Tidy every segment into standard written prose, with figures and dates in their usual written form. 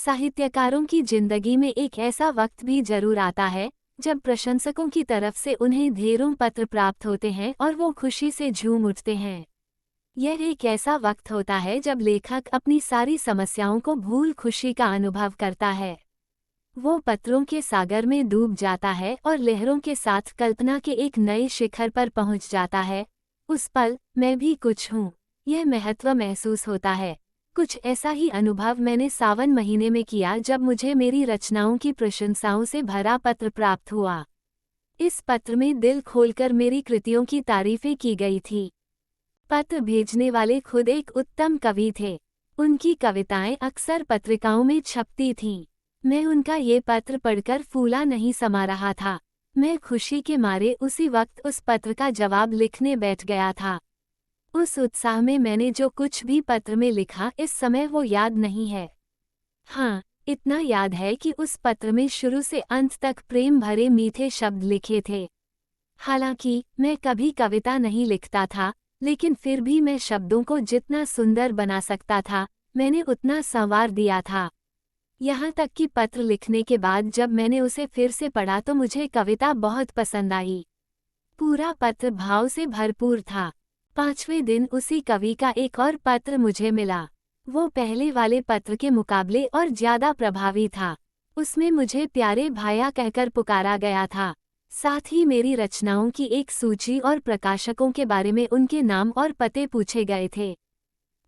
साहित्यकारों की जिंदगी में एक ऐसा वक्त भी जरूर आता है जब प्रशंसकों की तरफ से उन्हें ढेरों पत्र प्राप्त होते हैं और वो खुशी से झूम उठते हैं। यह एक ऐसा वक्त होता है जब लेखक अपनी सारी समस्याओं को भूल खुशी का अनुभव करता है। वो पत्रों के सागर में डूब जाता है और लहरों के साथ कल्पना के एक नए शिखर पर पहुंच जाता है। उस पल मैं भी कुछ हूँ, यह महत्व महसूस होता है। कुछ ऐसा ही अनुभव मैंने सावन महीने में किया जब मुझे मेरी रचनाओं की प्रशंसाओं से भरा पत्र प्राप्त हुआ। इस पत्र में दिल खोलकर मेरी कृतियों की तारीफें की गई थी। पत्र भेजने वाले खुद एक उत्तम कवि थे। उनकी कविताएं अक्सर पत्रिकाओं में छपती थीं। मैं उनका ये पत्र पढ़कर फूला नहीं समा रहा था। मैं खुशी के मारे उसी वक्त उस पत्र का जवाब लिखने बैठ गया था। उस उत्साह में मैंने जो कुछ भी पत्र में लिखा इस समय वो याद नहीं है। हाँ, इतना याद है कि उस पत्र में शुरू से अंत तक प्रेम भरे मीठे शब्द लिखे थे। हालांकि मैं कभी कविता नहीं लिखता था, लेकिन फिर भी मैं शब्दों को जितना सुंदर बना सकता था, मैंने उतना संवार दिया था। यहाँ तक कि पत्र लिखने के बाद जब मैंने उसे फिर से पढ़ा तो मुझे कविता बहुत पसंद आई। पूरा पत्र भाव से भरपूर था। 5वें दिन उसी कवि का एक और पत्र मुझे मिला। वो पहले वाले पत्र के मुकाबले और ज्यादा प्रभावी था। उसमें मुझे प्यारे भाया कहकर पुकारा गया था। साथ ही मेरी रचनाओं की एक सूची और प्रकाशकों के बारे में उनके नाम और पते पूछे गए थे।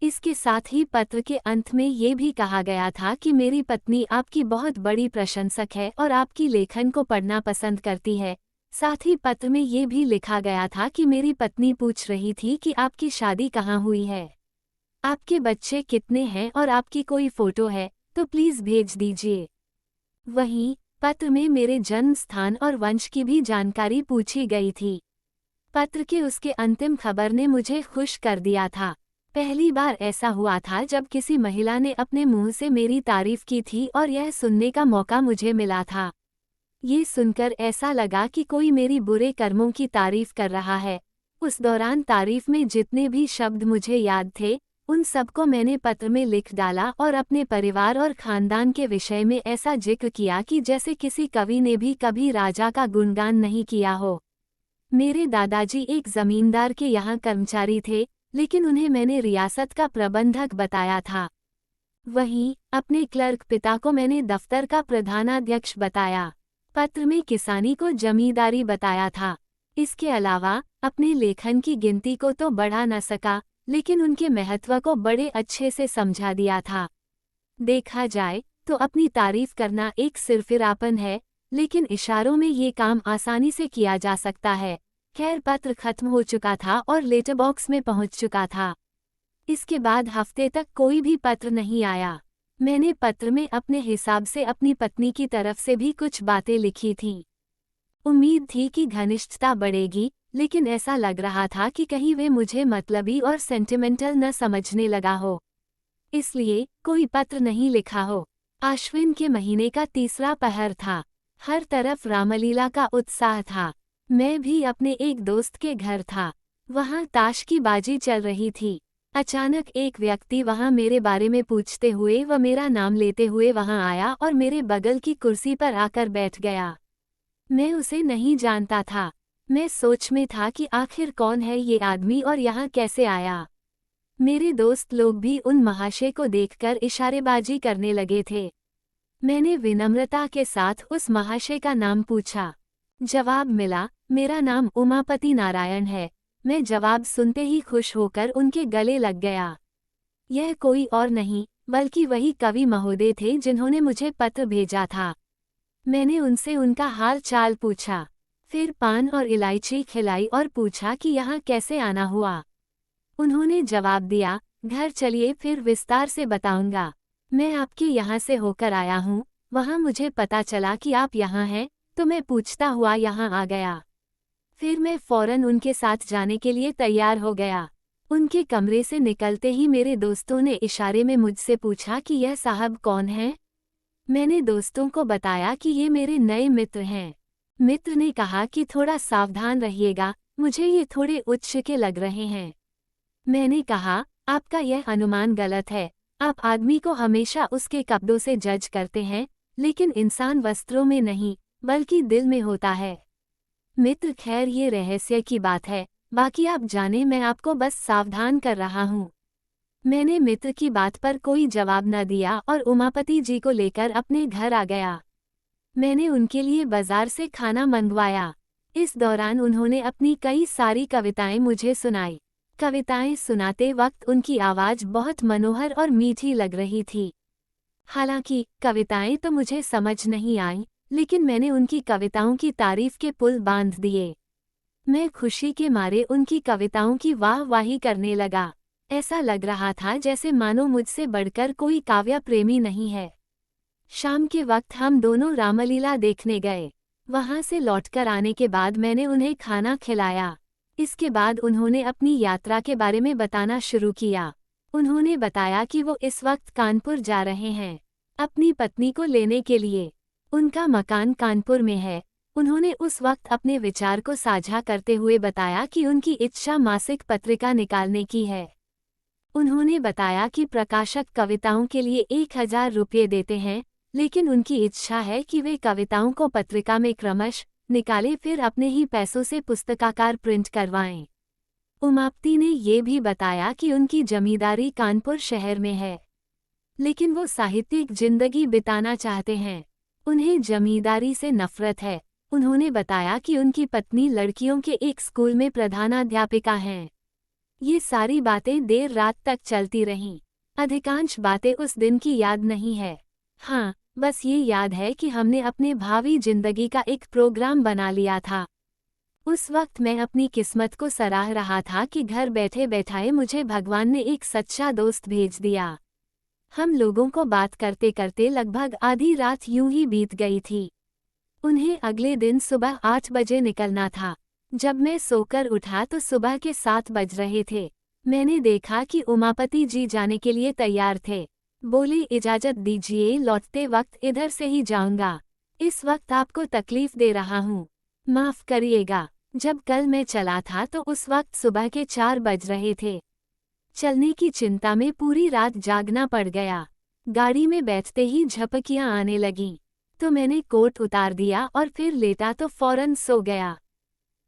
इसके साथ ही पत्र के अंत में ये भी कहा गया था कि मेरी पत्नी आपकी बहुत बड़ी प्रशंसक है और आपकी लेखन को पढ़ना पसंद करती है। साथ ही पत्र में ये भी लिखा गया था कि मेरी पत्नी पूछ रही थी कि आपकी शादी कहाँ हुई है, आपके बच्चे कितने हैं और आपकी कोई फोटो है तो प्लीज भेज दीजिए। वहीं पत्र में मेरे जन्म स्थान और वंश की भी जानकारी पूछी गई थी। पत्र के उसके अंतिम खबर ने मुझे खुश कर दिया था। पहली बार ऐसा हुआ था जब किसी महिला ने अपने मुंह से मेरी तारीफ की थी और यह सुनने का मौका मुझे मिला था। ये सुनकर ऐसा लगा कि कोई मेरी बुरे कर्मों की तारीफ कर रहा है। उस दौरान तारीफ में जितने भी शब्द मुझे याद थे, उन सबको मैंने पत्र में लिख डाला और अपने परिवार और खानदान के विषय में ऐसा जिक्र किया कि जैसे किसी कवि ने भी कभी राजा का गुणगान नहीं किया हो। मेरे दादाजी एक जमींदार के यहाँ कर्मचारी थे, लेकिन उन्हें मैंने रियासत का प्रबंधक बताया था। वहीं अपने क्लर्क पिता को मैंने दफ्तर का प्रधानाध्यक्ष बताया। पत्र में किसानी को जमींदारी बताया था। इसके अलावा अपने लेखन की गिनती को तो बढ़ा न सका, लेकिन उनके महत्व को बड़े अच्छे से समझा दिया था। देखा जाए तो अपनी तारीफ करना एक सिरफिरापन है, लेकिन इशारों में ये काम आसानी से किया जा सकता है। खैर, पत्र खत्म हो चुका था और लेटर बॉक्स में पहुंच चुका था। इसके बाद हफ्ते तक कोई भी पत्र नहीं आया। मैंने पत्र में अपने हिसाब से अपनी पत्नी की तरफ से भी कुछ बातें लिखी थीं। उम्मीद थी कि घनिष्ठता बढ़ेगी, लेकिन ऐसा लग रहा था कि कहीं वे मुझे मतलबी और सेंटिमेंटल न समझने लगा हो, इसलिए कोई पत्र नहीं लिखा हो। आश्विन के महीने का तीसरा पहर था। हर तरफ रामलीला का उत्साह था। मैं भी अपने एक दोस्त के घर था। वहाँ ताश की बाजी चल रही थी। अचानक एक व्यक्ति वहां मेरे बारे में पूछते हुए व मेरा नाम लेते हुए वहां आया और मेरे बगल की कुर्सी पर आकर बैठ गया। मैं उसे नहीं जानता था। मैं सोच में था कि आखिर कौन है ये आदमी और यहाँ कैसे आया। मेरे दोस्त लोग भी उन महाशय को देखकर इशारेबाजी करने लगे थे। मैंने विनम्रता के साथ उस महाशय का नाम पूछा। जवाब मिला, मेरा नाम उमापति नारायण है। मैं जवाब सुनते ही खुश होकर उनके गले लग गया। यह कोई और नहीं बल्कि वही कवि महोदय थे जिन्होंने मुझे पत्र भेजा था। मैंने उनसे उनका हाल चाल पूछा, फिर पान और इलायची खिलाई और पूछा कि यहाँ कैसे आना हुआ। उन्होंने जवाब दिया, घर चलिए फिर विस्तार से बताऊंगा। मैं आपके यहाँ से होकर आया हूँ। वहाँ मुझे पता चला कि आप यहाँ हैं, तो मैं पूछता हुआ यहाँ आ गया। फिर मैं फौरन उनके साथ जाने के लिए तैयार हो गया। उनके कमरे से निकलते ही मेरे दोस्तों ने इशारे में मुझसे पूछा कि यह साहब कौन है। मैंने दोस्तों को बताया कि ये मेरे नए मित्र हैं। मित्र ने कहा कि थोड़ा सावधान रहिएगा, मुझे ये थोड़े उच्च के लग रहे हैं। मैंने कहा, आपका यह अनुमान गलत है। आप आदमी को हमेशा उसके कपड़ों से जज करते हैं, लेकिन इंसान वस्त्रों में नहीं, बल्कि दिल में होता है। मित्र, खैर ये रहस्य की बात है, बाकी आप जाने, मैं आपको बस सावधान कर रहा हूँ। मैंने मित्र की बात पर कोई जवाब न दिया और उमापति जी को लेकर अपने घर आ गया। मैंने उनके लिए बाजार से खाना मंगवाया। इस दौरान उन्होंने अपनी कई सारी कविताएं मुझे सुनाई। कविताएं सुनाते वक्त उनकी आवाज़ बहुत मनोहर और मीठी लग रही थी। हालांकि कविताएं तो मुझे समझ नहीं आईं, लेकिन मैंने उनकी कविताओं की तारीफ के पुल बांध दिए। मैं खुशी के मारे उनकी कविताओं की वाहवाही करने लगा। ऐसा लग रहा था जैसे मानो मुझसे बढ़कर कोई काव्य प्रेमी नहीं है। शाम के वक्त हम दोनों रामलीला देखने गए। वहां से लौटकर आने के बाद मैंने उन्हें खाना खिलाया। इसके बाद उन्होंने अपनी यात्रा के बारे में बताना शुरू किया। उन्होंने बताया कि वो इस वक्त कानपुर जा रहे हैं, अपनी पत्नी को लेने के लिए। उनका मकान कानपुर में है। उन्होंने उस वक्त अपने विचार को साझा करते हुए बताया कि उनकी इच्छा मासिक पत्रिका निकालने की है। उन्होंने बताया कि प्रकाशक कविताओं के लिए 1000 रुपये देते हैं, लेकिन उनकी इच्छा है कि वे कविताओं को पत्रिका में क्रमश निकालें, फिर अपने ही पैसों से पुस्तकाकार प्रिंट करवाएं। उमापति ने ये भी बताया कि उनकी जमींदारी कानपुर शहर में है, लेकिन वो साहित्यिक जिंदगी बिताना चाहते हैं। उन्हें जमींदारी से नफरत है। उन्होंने बताया कि उनकी पत्नी लड़कियों के एक स्कूल में प्रधानाध्यापिका हैं। ये सारी बातें देर रात तक चलती रहीं। अधिकांश बातें उस दिन की याद नहीं है। हाँ, बस ये याद है कि हमने अपने भावी जिंदगी का एक प्रोग्राम बना लिया था। उस वक्त मैं अपनी किस्मत को सराह रहा था कि घर बैठे बैठाए मुझे भगवान ने एक सच्चा दोस्त भेज दिया। हम लोगों को बात करते करते लगभग आधी रात यूं ही बीत गई थी। उन्हें अगले दिन सुबह 8 बजे निकलना था। जब मैं सोकर उठा तो सुबह के 7 बज रहे थे। मैंने देखा कि उमापति जी जाने के लिए तैयार थे। बोले, इजाज़त दीजिए, लौटते वक्त इधर से ही जाऊंगा। इस वक्त आपको तकलीफ दे रहा हूँ, माफ़ करिएगा। जब कल मैं चला था तो उस वक्त सुबह के 4 बज रहे थे। चलने की चिंता में पूरी रात जागना पड़ गया। गाड़ी में बैठते ही झपकियां आने लगीं, तो मैंने कोट उतार दिया और फिर लेटा तो फौरन सो गया।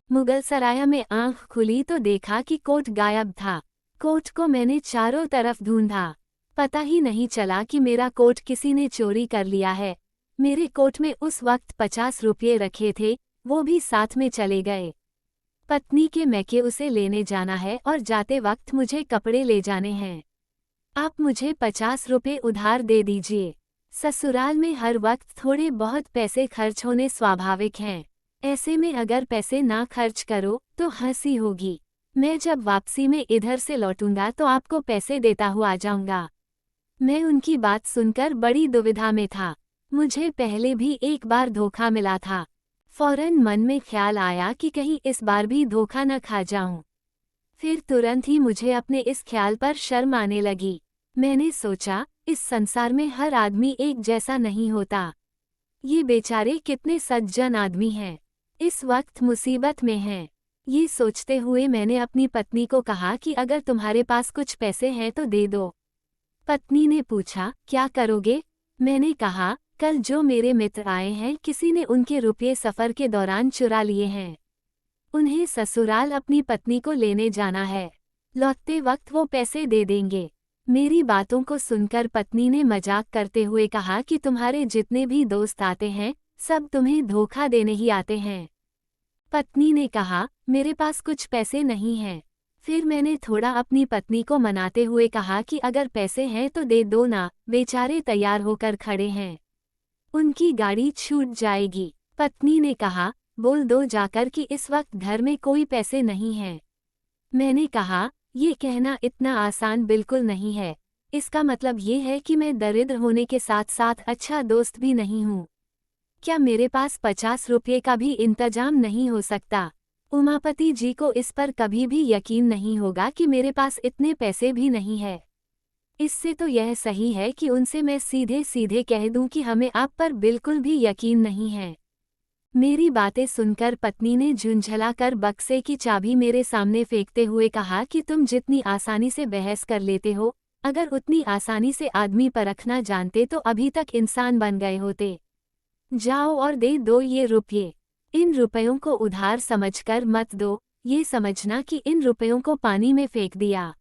मुगलसराय में आंख खुली तो देखा कि कोट गायब था। कोट को मैंने चारों तरफ ढूंढा, पता ही नहीं चला कि मेरा कोट किसी ने चोरी कर लिया है। मेरे कोट में उस वक्त 50 रुपये रखे थे, वो भी साथ में चले गए। पत्नी के मैके उसे लेने जाना है और जाते वक्त मुझे कपड़े ले जाने हैं। आप मुझे 50 रुपये उधार दे दीजिए। ससुराल में हर वक्त थोड़े बहुत पैसे खर्च होने स्वाभाविक हैं। ऐसे में अगर पैसे ना खर्च करो तो हंसी होगी। मैं जब वापसी में इधर से लौटूंगा तो आपको पैसे देता हुआ जाऊंगा। मैं उनकी बात सुनकर बड़ी दुविधा में था। मुझे पहले भी एक बार धोखा मिला था। फौरन मन में ख्याल आया कि कहीं इस बार भी धोखा न खा जाऊं। फिर तुरंत ही मुझे अपने इस ख्याल पर शर्म आने लगी। मैंने सोचा, इस संसार में हर आदमी एक जैसा नहीं होता। ये बेचारे कितने सज्जन आदमी हैं, इस वक्त मुसीबत में हैं। ये सोचते हुए मैंने अपनी पत्नी को कहा कि अगर तुम्हारे पास कुछ पैसे हैं तो दे दो। पत्नी ने पूछा, क्या करोगे? मैंने कहा, कल जो मेरे मित्र आए हैं, किसी ने उनके रुपये सफ़र के दौरान चुरा लिए हैं। उन्हें ससुराल अपनी पत्नी को लेने जाना है। लौटते वक्त वो पैसे दे देंगे। मेरी बातों को सुनकर पत्नी ने मजाक करते हुए कहा कि तुम्हारे जितने भी दोस्त आते हैं, सब तुम्हें धोखा देने ही आते हैं। पत्नी ने कहा, मेरे पास कुछ पैसे नहीं हैं। फिर मैंने थोड़ा अपनी पत्नी को मनाते हुए कहा कि अगर पैसे हैं तो दे दो ना, बेचारे तैयार होकर खड़े हैं, उनकी गाड़ी छूट जाएगी। पत्नी ने कहा, बोल दो जाकर कि इस वक्त घर में कोई पैसे नहीं हैं। मैंने कहा, ये कहना इतना आसान बिल्कुल नहीं है। इसका मतलब ये है कि मैं दरिद्र होने के साथ साथ अच्छा दोस्त भी नहीं हूँ। क्या मेरे पास 50 रुपये का भी इंतजाम नहीं हो सकता? उमापति जी को इस पर कभी भी यकीन नहीं होगा कि मेरे पास इतने पैसे भी नहीं है। इससे तो यह सही है कि उनसे मैं सीधे सीधे कह दूं कि हमें आप पर बिल्कुल भी यकीन नहीं है। मेरी बातें सुनकर पत्नी ने झुंझलाकर बक्से की चाबी मेरे सामने फेंकते हुए कहा कि तुम जितनी आसानी से बहस कर लेते हो, अगर उतनी आसानी से आदमी परखना जानते तो अभी तक इंसान बन गए होते। जाओ और दे दो ये रुपये। इन रुपयों को उधार समझकर मत दो, ये समझना कि इन रुपयों को पानी में फेंक दिया।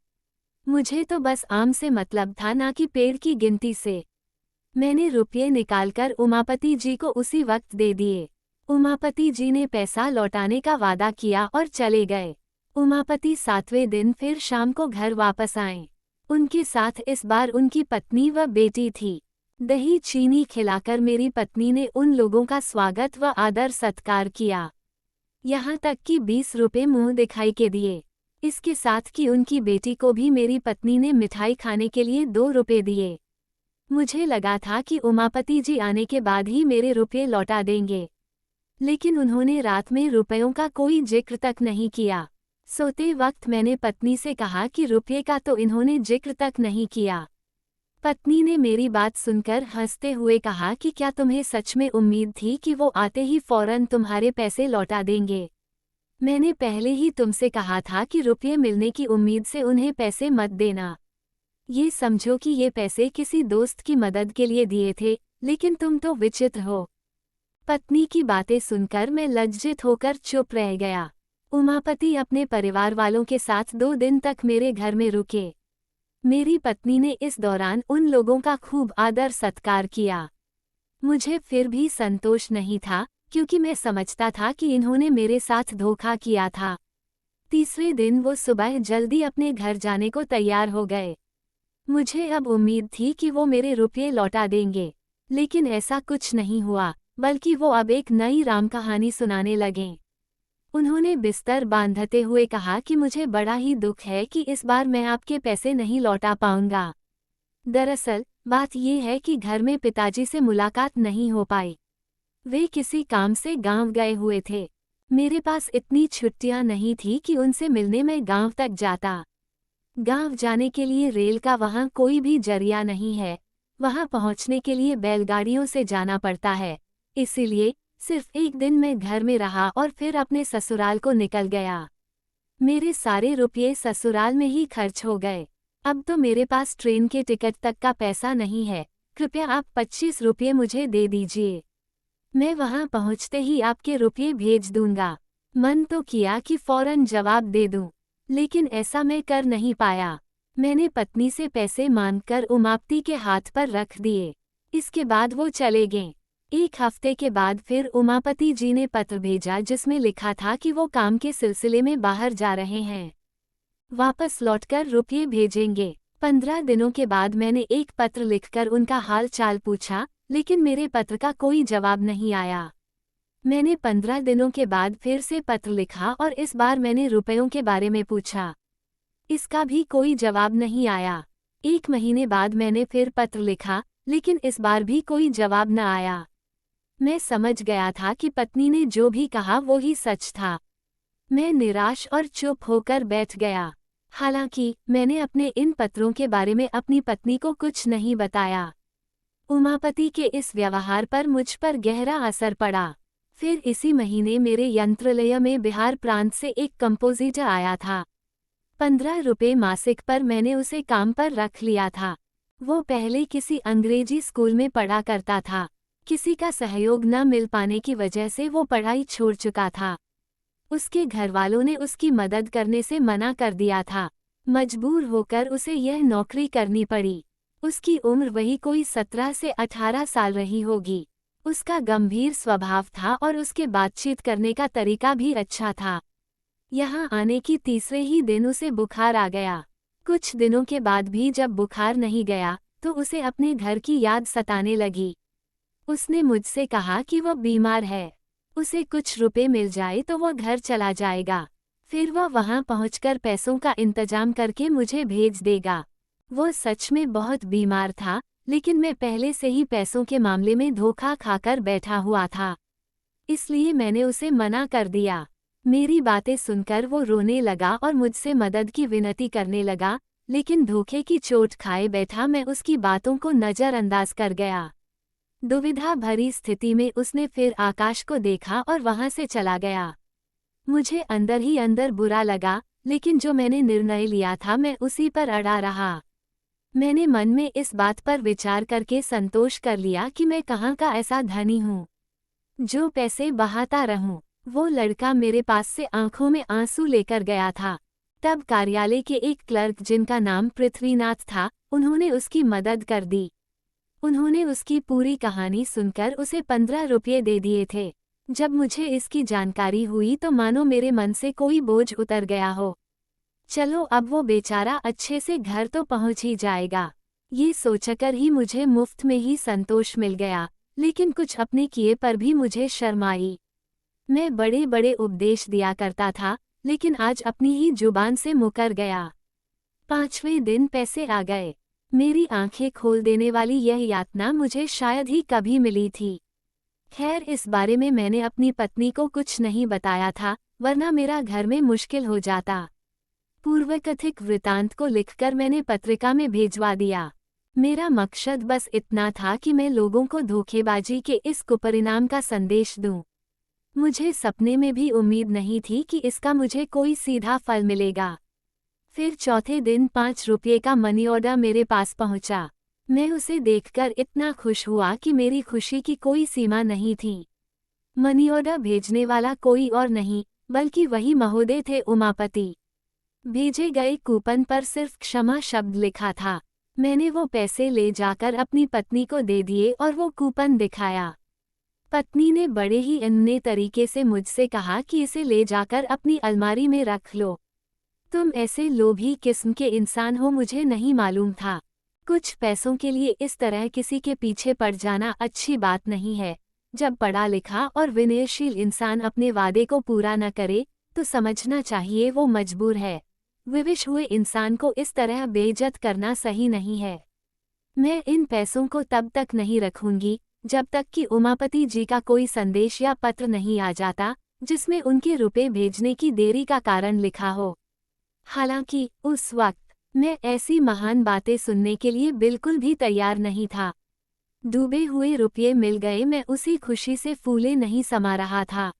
मुझे तो बस आम से मतलब था, ना कि पेड़ की गिनती से। मैंने रुपये निकालकर उमापति जी को उसी वक्त दे दिए। उमापति जी ने पैसा लौटाने का वादा किया और चले गए। उमापति 7वें दिन फिर शाम को घर वापस आए। उनके साथ इस बार उनकी पत्नी व बेटी थी। दही चीनी खिलाकर मेरी पत्नी ने उन लोगों का स्वागत व आदर सत्कार किया। यहाँ तक कि 20 रुपये मुंह दिखाई के दिए। इसके साथ कि उनकी बेटी को भी मेरी पत्नी ने मिठाई खाने के लिए 2 रुपये दिए। मुझे लगा था कि उमापति जी आने के बाद ही मेरे रुपये लौटा देंगे, लेकिन उन्होंने रात में रुपयों का कोई जिक्र तक नहीं किया। सोते वक्त मैंने पत्नी से कहा कि रुपये का तो इन्होंने जिक्र तक नहीं किया। पत्नी ने मेरी बात सुनकर हंसते हुए कहा कि क्या तुम्हें सच में उम्मीद थी कि वो आते ही फौरन तुम्हारे पैसे लौटा देंगे? मैंने पहले ही तुमसे कहा था कि रुपये मिलने की उम्मीद से उन्हें पैसे मत देना। ये समझो कि ये पैसे किसी दोस्त की मदद के लिए दिए थे, लेकिन तुम तो विचित्र हो। पत्नी की बातें सुनकर मैं लज्जित होकर चुप रह गया। उमापति अपने परिवार वालों के साथ 2 दिन तक मेरे घर में रुके। मेरी पत्नी ने इस दौरान उन लोगों का खूब आदर सत्कार किया। मुझे फिर भी संतोष नहीं था, क्योंकि मैं समझता था कि इन्होंने मेरे साथ धोखा किया था। तीसरे दिन वो सुबह जल्दी अपने घर जाने को तैयार हो गए। मुझे अब उम्मीद थी कि वो मेरे रुपये लौटा देंगे, लेकिन ऐसा कुछ नहीं हुआ, बल्कि वो अब एक नई राम कहानी सुनाने लगे। उन्होंने बिस्तर बांधते हुए कहा कि मुझे बड़ा ही दुख है कि इस बार मैं आपके पैसे नहीं लौटा पाऊंगा। दरअसल बात ये है कि घर में पिताजी से मुलाकात नहीं हो पाई। वे किसी काम से गांव गए हुए थे। मेरे पास इतनी छुट्टियां नहीं थी कि उनसे मिलने मैं गांव तक जाता। गांव जाने के लिए रेल का वहां कोई भी जरिया नहीं है। वहां पहुंचने के लिए बैलगाड़ियों से जाना पड़ता है। इसीलिए सिर्फ एक दिन मैं घर में रहा और फिर अपने ससुराल को निकल गया। मेरे सारे रुपये ससुराल में ही खर्च हो गए। अब तो मेरे पास ट्रेन के टिकट तक का पैसा नहीं है। कृपया आप 25 रुपये मुझे दे दीजिए। मैं वहां पहुंचते ही आपके रुपये भेज दूंगा। मन तो किया कि फौरन जवाब दे दूं, लेकिन ऐसा मैं कर नहीं पाया। मैंने पत्नी से पैसे मांगकर उमापति के हाथ पर रख दिए। इसके बाद वो चले गए। 1 हफ्ते के बाद फिर उमापति जी ने पत्र भेजा, जिसमें लिखा था कि वो काम के सिलसिले में बाहर जा रहे हैं, वापस लौटकर रुपये भेजेंगे। 15 दिनों के बाद मैंने एक पत्र लिखकर उनका हाल चाल पूछा, लेकिन मेरे पत्र का कोई जवाब नहीं आया। मैंने 15 दिनों के बाद फिर से पत्र लिखा और इस बार मैंने रुपयों के बारे में पूछा। इसका भी कोई जवाब नहीं आया। 1 महीने बाद मैंने फिर पत्र लिखा, लेकिन इस बार भी कोई जवाब न आया। मैं समझ गया था कि पत्नी ने जो भी कहा वो ही सच था। मैं निराश और चुप होकर बैठ गया। हालांकि मैंने अपने इन पत्रों के बारे में अपनी पत्नी को कुछ नहीं बताया। उमापति के इस व्यवहार पर मुझ पर गहरा असर पड़ा। फिर इसी महीने मेरे यंत्रालय में बिहार प्रांत से एक कंपोजिटर आया था। 15 रुपये मासिक पर मैंने उसे काम पर रख लिया था। वो पहले किसी अंग्रेजी स्कूल में पढ़ा करता था। किसी का सहयोग न मिल पाने की वजह से वो पढ़ाई छोड़ चुका था। उसके घरवालों ने उसकी मदद करने से मना कर दिया था। मजबूर होकर उसे यह नौकरी करनी पड़ी। उसकी उम्र वही कोई 17 से 18 साल रही होगी। उसका गंभीर स्वभाव था और उसके बातचीत करने का तरीका भी अच्छा था। यहाँ आने की तीसरे ही दिन उसे बुखार आ गया। कुछ दिनों के बाद भी जब बुखार नहीं गया तो उसे अपने घर की याद सताने लगी। उसने मुझसे कहा कि वह बीमार है, उसे कुछ रुपए मिल जाए तो वह घर चला जाएगा। फिर वह वहां पहुंचकर पैसों का इंतजाम करके मुझे भेज देगा। वो सच में बहुत बीमार था, लेकिन मैं पहले से ही पैसों के मामले में धोखा खाकर बैठा हुआ था। इसलिए मैंने उसे मना कर दिया। मेरी बातें सुनकर वो रोने लगा और मुझसे मदद की विनती करने लगा, लेकिन धोखे की चोट खाए बैठा मैं उसकी बातों को नज़रअंदाज कर गया। दुविधा भरी स्थिति में उसने फिर आकाश को देखा और वहां से चला गया। मुझे अंदर ही अंदर बुरा लगा, लेकिन जो मैंने निर्णय लिया था मैं उसी पर अड़ा रहा। मैंने मन में इस बात पर विचार करके संतोष कर लिया कि मैं कहाँ का ऐसा धनी हूँ जो पैसे बहाता रहूं। वो लड़का मेरे पास से आंखों में आंसू लेकर गया था। तब कार्यालय के एक क्लर्क जिनका नाम पृथ्वीनाथ था, उन्होंने उसकी मदद कर दी। उन्होंने उसकी पूरी कहानी सुनकर उसे 15 रुपये दे दिए थे। जब मुझे इसकी जानकारी हुई तो मानो मेरे मन से कोई बोझ उतर गया हो। चलो अब वो बेचारा अच्छे से घर तो पहुंच ही जाएगा, ये सोचकर ही मुझे मुफ्त में ही संतोष मिल गया। लेकिन कुछ अपने किए पर भी मुझे शर्म आई। मैं बड़े बड़े उपदेश दिया करता था, लेकिन आज अपनी ही जुबान से मुकर गया। 5वें दिन पैसे आ गए। मेरी आंखें खोल देने वाली यह यातना मुझे शायद ही कभी मिली थी। खैर, इस बारे में मैंने अपनी पत्नी को कुछ नहीं बताया था, वरना मेरा घर में मुश्किल हो जाता। पूर्वकथित वृतांत को लिखकर मैंने पत्रिका में भेजवा दिया। मेरा मकसद बस इतना था कि मैं लोगों को धोखेबाजी के इस कुपरिणाम का संदेश दूं। मुझे सपने में भी उम्मीद नहीं थी कि इसका मुझे कोई सीधा फल मिलेगा। फिर चौथे दिन 5 रुपये का मनी ऑर्डर मेरे पास पहुंचा। मैं उसे देखकर इतना खुश हुआ कि मेरी खुशी की कोई सीमा नहीं थी। मनी ऑर्डर भेजने वाला कोई और नहीं, बल्कि वही महोदय थे, उमापति। भेजे गए कूपन पर सिर्फ क्षमा शब्द लिखा था। मैंने वो पैसे ले जाकर अपनी पत्नी को दे दिए और वो कूपन दिखाया। पत्नी ने बड़े ही अन्य तरीके से मुझसे कहा कि इसे ले जाकर अपनी अलमारी में रख लो। तुम ऐसे लोभी किस्म के इंसान हो, मुझे नहीं मालूम था। कुछ पैसों के लिए इस तरह किसी के पीछे पड़ जाना अच्छी बात नहीं है। जब पढ़ा लिखा और विनयशील इंसान अपने वादे को पूरा न करे तो समझना चाहिए वो मजबूर है। विवश हुए इंसान को इस तरह बेइज्जत करना सही नहीं है। मैं इन पैसों को तब तक नहीं रखूंगी जब तक कि उमापति जी का कोई संदेश या पत्र नहीं आ जाता जिसमें उनके रुपए भेजने की देरी का कारण लिखा हो। हालांकि उस वक्त मैं ऐसी महान बातें सुनने के लिए बिल्कुल भी तैयार नहीं था। डूबे हुए रुपये मिल गए, मैं उसी खुशी से फूले नहीं समा रहा था।